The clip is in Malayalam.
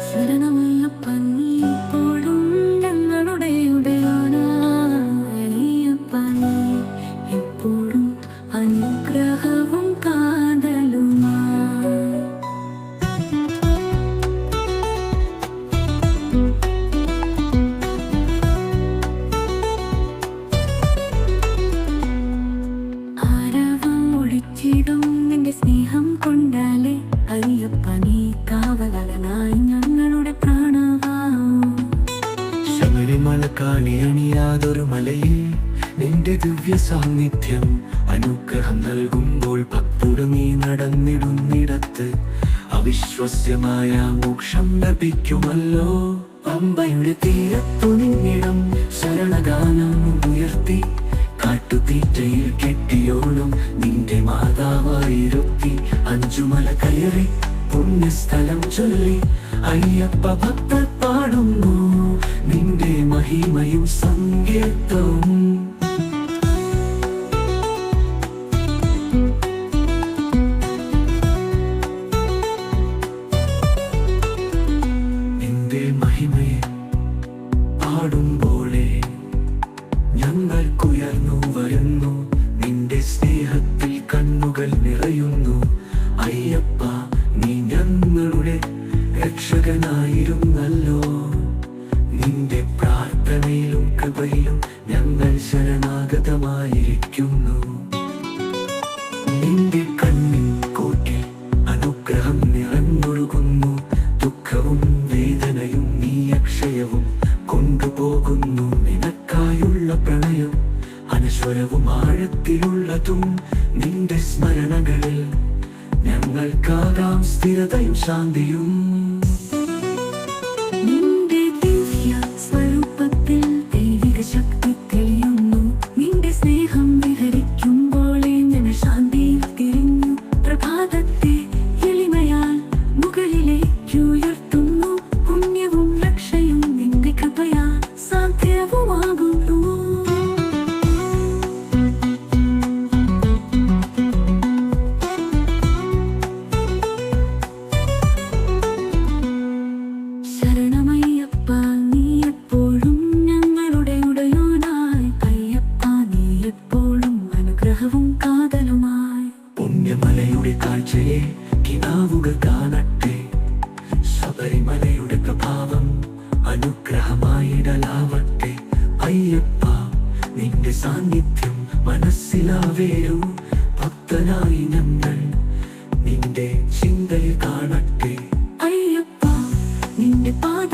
ശരണമയ്യപ്പൻ ഇപ്പോഴും ഞങ്ങളുടെ ഉടയോനായപ്പൻ എപ്പോഴും അനുഗ്രഹവും കാതലുമായി ആരവം ഒളിച്ചിടും നിന്റെ സ്നേഹം കൊണ്ടാലേ അയ്യപ്പ നീ കാവലനായി ഞങ്ങളുടെ പ്രാണവാ. ശബരിമല കാണിയണിയാതൊരു മലയിൽ നിന്റെ ദിവ്യ സാന്നിധ്യം അനുഗ്രഹം നൽകുമ്പോൾ ഭക്തരു നീ നടന്നിടുന്നിടത്ത് അവിശ്വസ്യമായ മോക്ഷം ലഭിക്കുമല്ലോ. പമ്പയുടെ തീരത്തു നിന്നിടം ശരണഗാനം ഉയർത്തി കാട്ടുതീറ്റയിൽ കെട്ടിയോളും നിന്റെ മാതാവായിരുത്തി അഞ്ചുമല കയറി പുണ്യസ്ഥലം ചൊല്ലി അയ്യപ്പ ഭക്തർ പാടുന്നു നിന്റെ മഹിമയും സങ്കീർത്തവും. നിന്റെ മഹിമയെ പാടുമ്പോളേ ഞങ്ങൾക്കുയർന്നു വരുന്നു നിന്റെ സ്നേഹത്തിൽ കണ്ണുകൾ നിറയുന്നു. അയ്യപ്പ നീ ഞങ്ങളുടെ രക്ഷകനായിരുന്നല്ലോ. നിന്റെ പ്രാർത്ഥനയിലും കൃപയിലും ഞങ്ങൾ ശരണാഗതമായിരിക്കുന്നു. നിന്റെ കണ്ണിൻ കോട്ടിൽ അനുഗ്രഹം നിറഞ്ഞൊഴുകുന്നു. ദുഃഖവും വേദനയും നീ അക്ഷയവും കൊണ്ടുപോകുന്നു. നിനക്കായുള്ള പ്രണയം അനശ്വരവും ആഴത്തിലുള്ളതും നിന്റെ സ്മരണകളിൽ ഞങ്ങൾക്കാകാം സ്ഥിരതയും ശാന്തിയും. നിന്റെ ദിവ്യ സ്വരൂപത്തിൽ ദൈവിക ശക്തി തെളിയുന്നു. നിന്റെ സ്നേഹം വിഹരിക്കുമ്പോഴേ ഞങ്ങൾ ശാന്തിയിൽ തിരിഞ്ഞു. പ്രഭാതത്തെ എളിമയാൽ മുകളിലേക്ക് ഉയർത്തുന്നു. പുണ്യവും രക്ഷയും നിന്റെ കൃപയാൽ സാധ്യവുമാകുന്നു. ശരണമയ്യപ്പ നീ എപ്പോഴും ഞങ്ങളുടെ ഉടയോനായി. അയ്യപ്പ നീ എപ്പോഴും അനുഗ്രഹവും കാതലുമായി. പുണ്യമലയുടെ കാഴ്ചയെ കിനാവുകൾ കാണട്ടെ. ശബരിമലയുടെ പ്രഭാവം അനുഗ്രഹമായിടലാവട്ടെ. അയ്യപ്പ നിന്റെ സാന്നിധ്യം മനസ്സിലാവേരൂ. ഭക്തനായി ഞങ്ങൾ നിന്റെ ചിന്തയിൽ കാണട്ടെ. അയ്യപ്പ നിന്റെ പാത